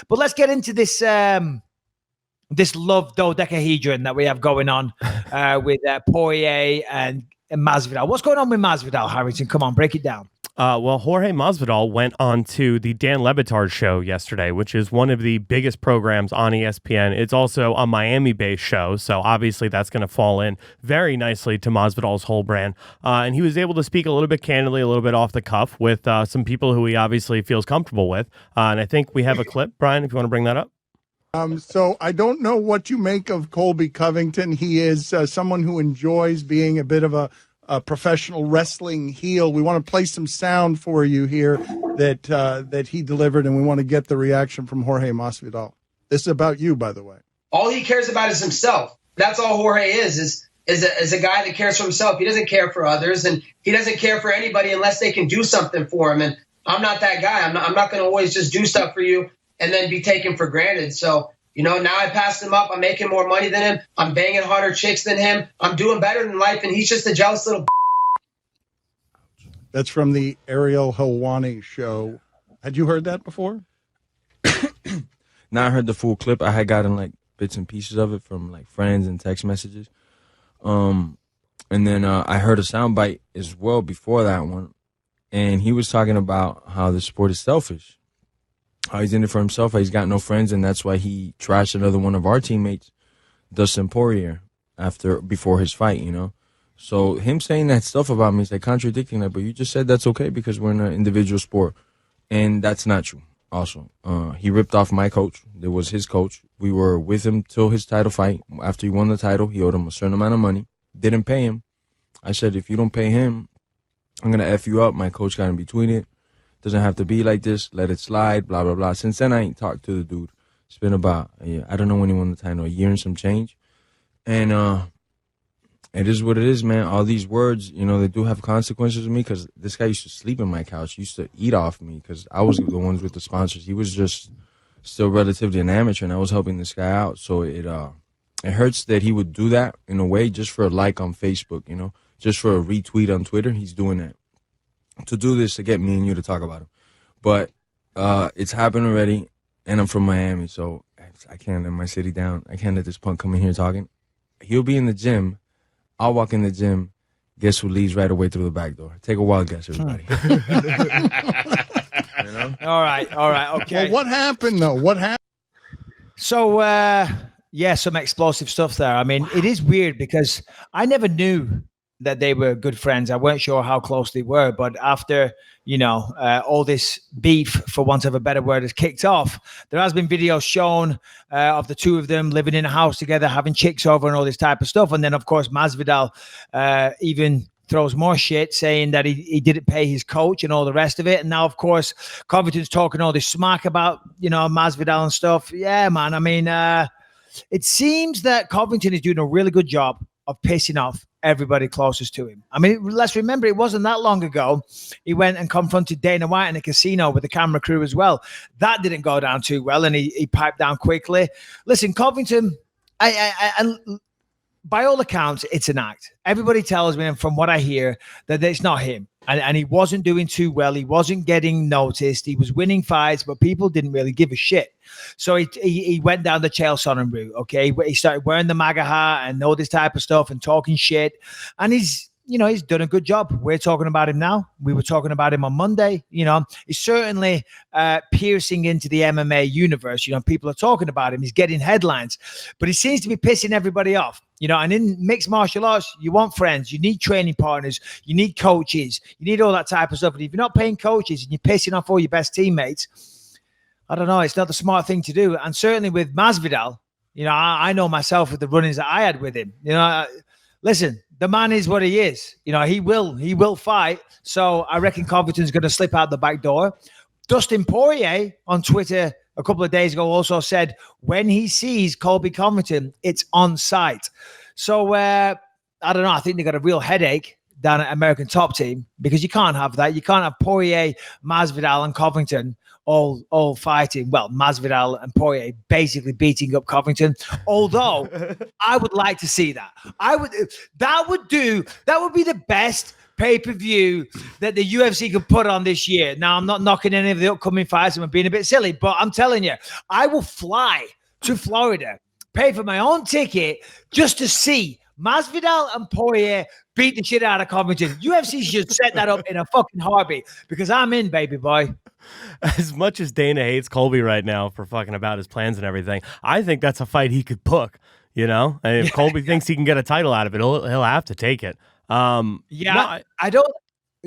But let's get into this this love dodecahedron that we have going on with Poirier and Masvidal. What's going on with Masvidal, Harrington? Come on, break it down. Well, Jorge Masvidal went on to the Dan Le Batard show yesterday, which is one of the biggest programs on ESPN. It's also a Miami-based show, so obviously that's going to fall in very nicely to Masvidal's whole brand. And he was able to speak a little bit candidly, a little bit off the cuff with some people who he obviously feels comfortable with. And I think we have a clip, Brian, if you want to bring that up. So I don't know what you make of Colby Covington. He is someone who enjoys being a bit of a professional wrestling heel. We want to play some sound for you here that he delivered, and we want to get the reaction from Jorge Masvidal. This is about you, by the way. All he cares about is himself. That's all Jorge is a guy that cares for himself. He doesn't care for others, and he doesn't care for anybody unless they can do something for him. And I'm not that guy. I'm not going to always just do stuff for you and then be taken for granted. So, now I passed him up. I'm making more money than him. I'm banging harder chicks than him. I'm doing better in life, and he's just a jealous little. That's from the Ariel Helwani show. Had you heard that before? No, I heard the full clip. I had gotten like bits and pieces of it from like friends and text messages. And then I heard a soundbite as well before that one. And he was talking about how the sport is selfish. How he's in it for himself, how he's got no friends, and that's why he trashed another one of our teammates, Dustin Poirier, before his fight, So him saying that stuff about me is like contradicting that, but you just said that's okay because we're in an individual sport. And that's not true also. He ripped off my coach. There was his coach. We were with him till his title fight. After he won the title, he owed him a certain amount of money. Didn't pay him. I said, if you don't pay him, I'm going to F you up. My coach got in between it. Doesn't have to be like this. Let it slide, blah, blah, blah. Since then, I ain't talked to the dude. It's been about, I don't know when he won the title, a year and some change. And it is what it is, man. All these words, they do have consequences with me because this guy used to sleep in my couch. He used to eat off me because I was the ones with the sponsors. He was just still relatively an amateur, and I was helping this guy out. So it hurts that he would do that in a way just for a like on Facebook, just for a retweet on Twitter. He's doing that to do this to get me and you to talk about him. But it's happened already, and I'm from Miami, so I can't let my city down. I can't let this punk come in here talking. He'll be in the gym. I'll walk in the gym. Guess who leaves right away through the back door? Take a wild guess, everybody. All right, okay. Well, what happened, though? What happened? So, some explosive stuff there. I mean, it is weird because I never knew that they were good friends. I weren't sure how close they were, but after, all this beef, for want of a better word, has kicked off, there has been videos shown of the two of them living in a house together, having chicks over and all this type of stuff. And then, of course, Masvidal even throws more shit, saying that he didn't pay his coach and all the rest of it. And now, of course, Covington's talking all this smack about, Masvidal and stuff. Yeah, man. I mean, it seems that Covington is doing a really good job of pissing off everybody closest to him. I mean, let's remember, it wasn't that long ago he went and confronted Dana White in a casino with the camera crew as well. That didn't go down too well, and he piped down quickly. Listen, Covington, I by all accounts, it's an act. Everybody tells me, and from what I hear, that it's not him. And he wasn't doing too well. He wasn't getting noticed. He was winning fights, but people didn't really give a shit. So he went down the Chael Sonnen route, okay? He started wearing the MAGA hat and all this type of stuff and talking shit. And he's done a good job. We're talking about him now. We were talking about him on Monday. He's certainly piercing into the MMA universe. People are talking about him. He's getting headlines. But he seems to be pissing everybody off. And in mixed martial arts, you want friends. You need training partners. You need coaches. You need all that type of stuff. And if you're not paying coaches and you're pissing off all your best teammates, I don't know. It's not the smart thing to do. And certainly with Masvidal, I know myself with the run-ins that I had with him. Listen, the man is what he is. He will fight. So I reckon Covington's going to slip out the back door. Dustin Poirier on Twitter a couple of days ago also said when he sees Colby Covington, it's on site. So I don't know. I think they got a real headache down at American Top Team because you can't have that. You can't have Poirier, Masvidal, and Covington all fighting. Well, Masvidal and Poirier basically beating up Covington. Although I would like to see that. That would be the best pay-per-view that the UFC could put on this year. Now, I'm not knocking any of the upcoming fights. I'm being a bit silly, but I'm telling you, I will fly to Florida, pay for my own ticket just to see Masvidal and Poirier beat the shit out of Covington. UFC should set that up in a fucking heartbeat because I'm in, baby boy. As much as Dana hates Colby right now for fucking about his plans and everything, I think that's a fight he could book. You know, and if Colby thinks he can get a title out of it, he'll have to take it. I don't.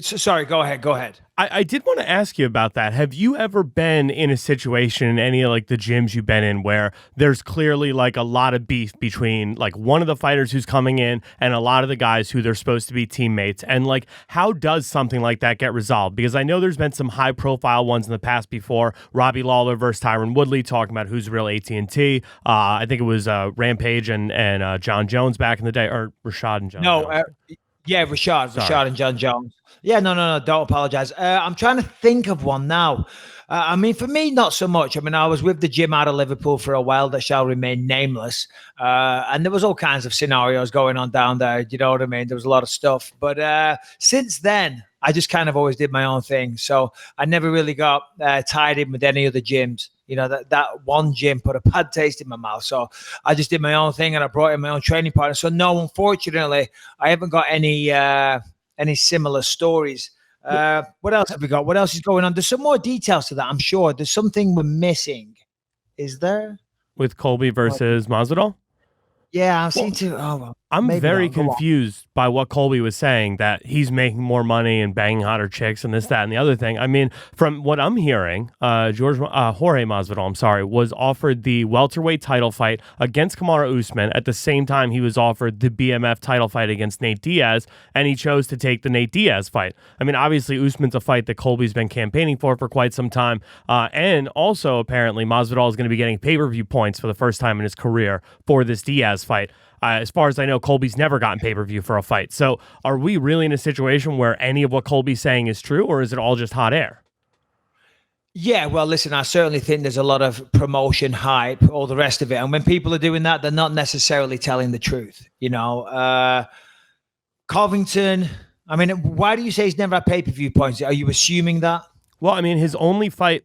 Sorry, go ahead. I did want to ask you about that. Have you ever been in a situation in any of like the gyms you've been in where there's clearly like a lot of beef between like one of the fighters who's coming in and a lot of the guys who they're supposed to be teammates? And like, how does something like that get resolved? Because I know there's been some high profile ones in the past before. Robbie Lawler versus Tyron Woodley, talking about who's real AT&T. I think it was Rampage and John Jones back in the day, or Rashad and John Jones. Rashad and John Jones. Yeah, no, don't apologize. I'm trying to think of one now. I mean, for me, not so much. I mean, I was with the gym out of Liverpool for a while that shall remain nameless. And there was all kinds of scenarios going on down there. You know what I mean? There was a lot of stuff. But since then, I just kind of always did my own thing. So I never really got tied in with any other gyms. You know, that one gym put a bad taste in my mouth. So I just did my own thing and I brought in my own training partner. So no, unfortunately, I haven't got any similar stories. What else have we got? What else is going on? There's some more details to that, I'm sure. There's something we're missing. Is there? With Colby versus Masvidal? Yeah, I'm very confused by what Colby was saying, that he's making more money and banging hotter chicks and this, that, and the other thing. I mean, from what I'm hearing, Jorge Masvidal, was offered the welterweight title fight against Kamaru Usman at the same time he was offered the BMF title fight against Nate Diaz, and he chose to take the Nate Diaz fight. I mean, obviously, Usman's a fight that Colby's been campaigning for quite some time, and also apparently Masvidal is going to be getting pay-per-view points for the first time in his career for this Diaz fight. As far as I know, Colby's never gotten pay-per-view for a fight. So are we really in a situation where any of what Colby's saying is true, or is it all just hot air? Yeah, well, listen, I certainly think there's a lot of promotion, hype, all the rest of it. And when people are doing that, they're not necessarily telling the truth. You know, Covington, I mean, why do you say he's never had pay-per-view points? Are you assuming that? Well, I mean, his only fight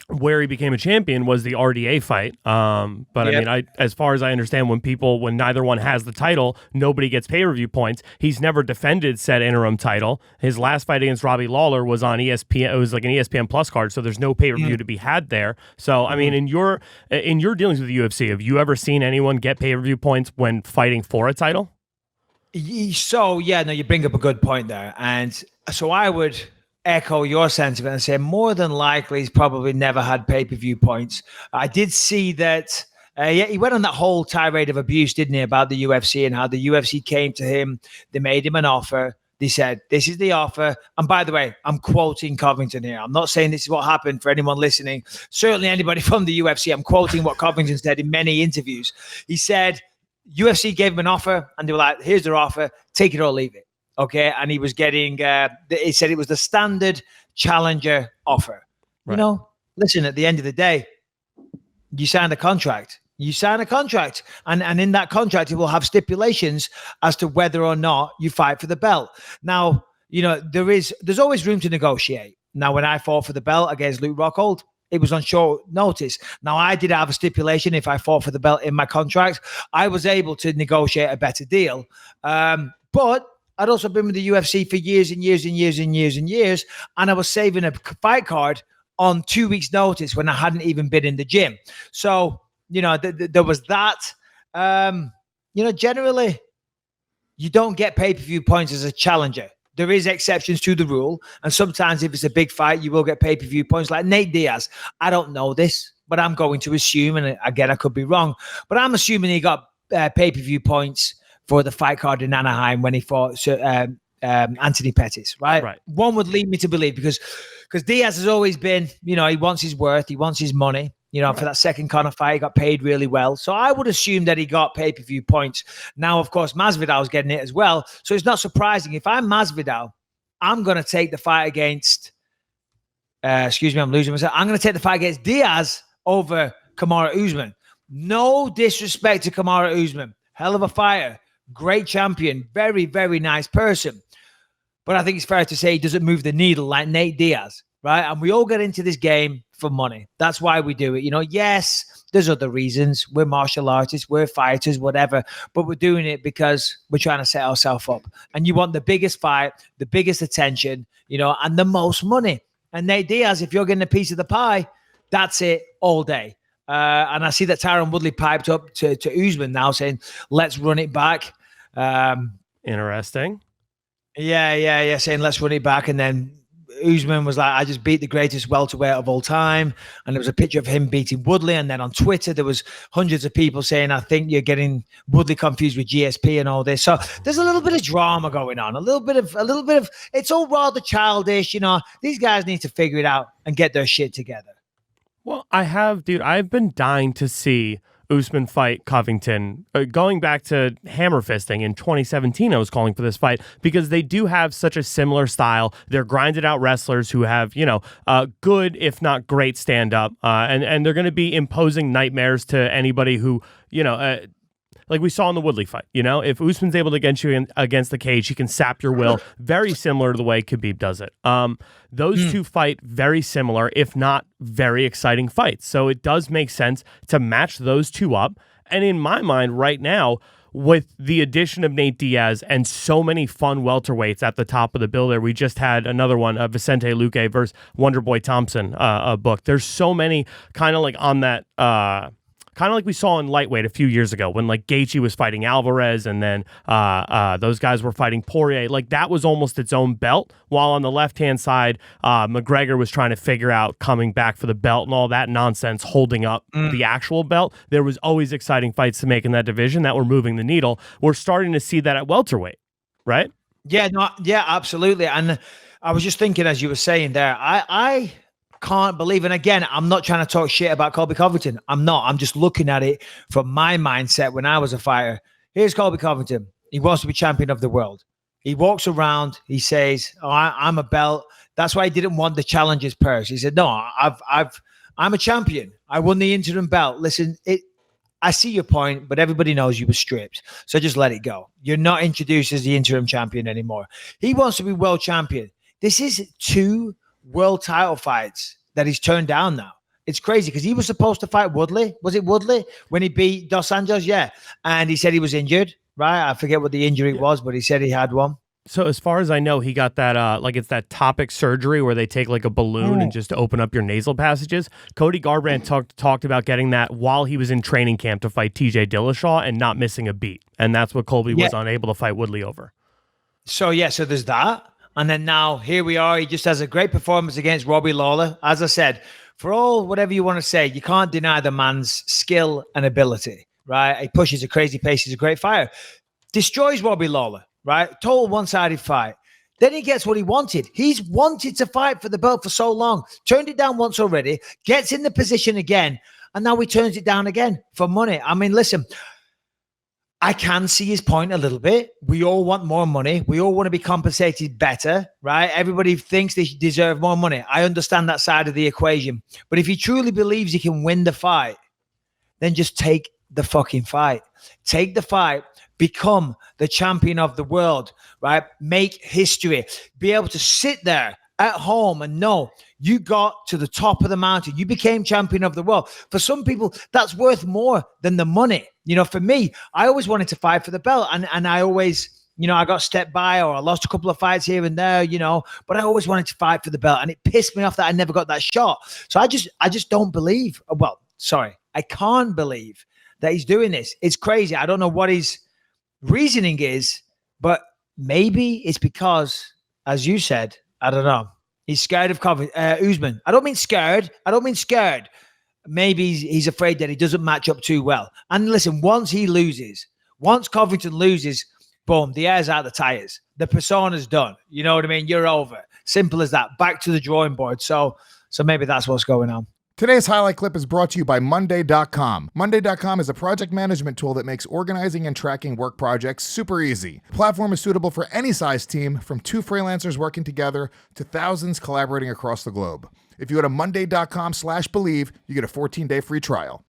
where he became a champion was the RDA fight. But yep. I mean, as far as I understand, when neither one has the title, nobody gets pay-per-view points. He's never defended said interim title. His last fight against Robbie Lawler was on ESPN. It was like an ESPN Plus card, so there's no pay-per-view to be had there. So, I mean, in your dealings with the UFC, have you ever seen anyone get pay-per-view points when fighting for a title? So, yeah, no, you bring up a good point there. And so I would echo your sentiment and say more than likely he's probably never had pay-per-view points. I did see that he went on that whole tirade of abuse, didn't he, about the UFC and how the UFC came to him. They made him an offer. They said, this is the offer. And by the way, I'm quoting Covington here. I'm not saying this is what happened for anyone listening. Certainly anybody from the UFC. I'm quoting what Covington said in many interviews. He said, UFC gave him an offer and they were like, here's their offer. Take it or leave it. Okay, and he was getting, he said it was the standard challenger offer. Right. You know, listen, at the end of the day, you signed a contract. And in that contract, it will have stipulations as to whether or not you fight for the belt. Now, you know, there's always room to negotiate. Now, when I fought for the belt against Luke Rockhold, it was on short notice. Now, I did have a stipulation if I fought for the belt in my contract. I was able to negotiate a better deal. But I'd also been with the UFC for years and years and years and years and years, and I was saving a fight card on 2 weeks' notice when I hadn't even been in the gym. So, you know, there was that. You know, generally, you don't get pay-per-view points as a challenger. There is exceptions to the rule, and sometimes if it's a big fight, you will get pay-per-view points like Nate Diaz. I don't know this, but I'm going to assume, and again, I could be wrong, but I'm assuming he got pay-per-view points for the fight card in Anaheim when he fought Anthony Pettis, right? One would lead me to believe because Diaz has always been, you know, he wants his worth, he wants his money. You know, for that second Conor fight, he got paid really well. So I would assume that he got pay-per-view points. Now, of course, Masvidal's getting it as well. So it's not surprising. If I'm Masvidal, I'm going to take the fight against, I'm losing myself. I'm going to take the fight against Diaz over Kamaru Usman. No disrespect to Kamaru Usman. Hell of a fighter. Great champion, very, very nice person. but I think it's fair to say he doesn't move the needle like Nate Diaz, right? And we all get into this game for money. That's why we do it. Yes, there's other reasons. We're martial artists, we're fighters, whatever, but we're doing it because we're trying to set ourselves up. And you want the biggest fight, the biggest attention, and the most money. And Nate Diaz, if you're getting a piece of the pie, that's it all day. And I see that Tyron Woodley piped up to Usman now saying, let's run it back. Interesting. Yeah, saying let's run it back. And then Usman was like, I just beat the greatest welterweight of all time. And there was a picture of him beating Woodley. And then on Twitter, there was hundreds of people saying, I think you're getting Woodley confused with GSP and all this. So there's a little bit of drama going on, a little bit of, it's all rather childish. These guys need to figure it out and get their shit together. Well, I've been dying to see Usman fight Covington. Going back to hammer fisting in 2017, I was calling for this fight because they do have such a similar style. They're grinded out wrestlers who have, good, if not great stand up. And they're going to be imposing nightmares to anybody who, like we saw in the Woodley fight. If Usman's able to get you against the cage, he can sap your will. Very similar to the way Khabib does it. Those two fight very similar, if not very exciting fights. So it does make sense to match those two up. And in my mind right now, with the addition of Nate Diaz and so many fun welterweights at the top of the bill there, we just had another one, Vicente Luque versus Wonderboy Thompson book. There's so many kind of like on that... kind of like we saw in lightweight a few years ago when like Gaethje was fighting Alvarez and then those guys were fighting Poirier. Like that was almost its own belt. While on the left-hand side, McGregor was trying to figure out coming back for the belt and all that nonsense, holding up the actual belt. There was always exciting fights to make in that division that were moving the needle. We're starting to see that at welterweight, right? Yeah, absolutely. And I was just thinking as you were saying there, I can't believe, and again, I'm not trying to talk shit about Colby Covington. I'm not. I'm just looking at it from my mindset when I was a fighter. Here's Colby Covington. He wants to be champion of the world. He walks around. He says, I'm a belt. That's why he didn't want the challenger's purse. He said, no, I'm a champion. I won the interim belt. Listen, I see your point, but everybody knows you were stripped. So just let it go. You're not introduced as the interim champion anymore. He wants to be world champion. This is 2 world title fights that he's turned down now. It's crazy because he was supposed to fight Woodley. Was it Woodley when he beat Dos Anjos? Yeah. And he said he was injured, right? I forget what the injury was, but he said he had one. So as far as I know, he got that, it's that topic surgery where they take like a balloon and just open up your nasal passages. Cody Garbrandt talked about getting that while he was in training camp to fight TJ Dillashaw and not missing a beat. And that's what Colby was unable to fight Woodley over. So there's that. And then now here we are. He just has a great performance against Robbie Lawler. As I said, for all whatever you want to say, you can't deny the man's skill and ability, right? He pushes a crazy pace. He's a great fighter. Destroys Robbie Lawler, right? Total one-sided fight. Then he gets what he wanted. He's wanted to fight for the belt for so long. Turned it down once already. Gets in the position again. And now he turns it down again for money. I mean, listen, I can see his point a little bit. We all want more money. We all want to be compensated better, right? Everybody thinks they deserve more money. I understand that side of the equation. But if he truly believes he can win the fight, then just take the fucking fight. Take the fight. Become the champion of the world, right? Make history. Be able to sit there at home and know you got to the top of the mountain. You became champion of the world. For some people, that's worth more than the money. For me, I always wanted to fight for the belt. And I always, I got stepped by or I lost a couple of fights here and there, but I always wanted to fight for the belt. And it pissed me off that I never got that shot. So I just don't believe. Well, sorry, I can't believe that he's doing this. It's crazy. I don't know what his reasoning is, but maybe it's because, as you said, I don't know. He's scared of Usman. I don't mean scared. Maybe he's afraid that he doesn't match up too well. And listen, once Covington loses, boom, the air's out the tires. The persona's done. You know what I mean? You're over. Simple as that. Back to the drawing board. So maybe that's what's going on. Today's highlight clip is brought to you by Monday.com. Monday.com is a project management tool that makes organizing and tracking work projects super easy. The platform is suitable for any size team, from 2 freelancers working together to thousands collaborating across the globe. If you go to Monday.com/believe, you get a 14-day free trial.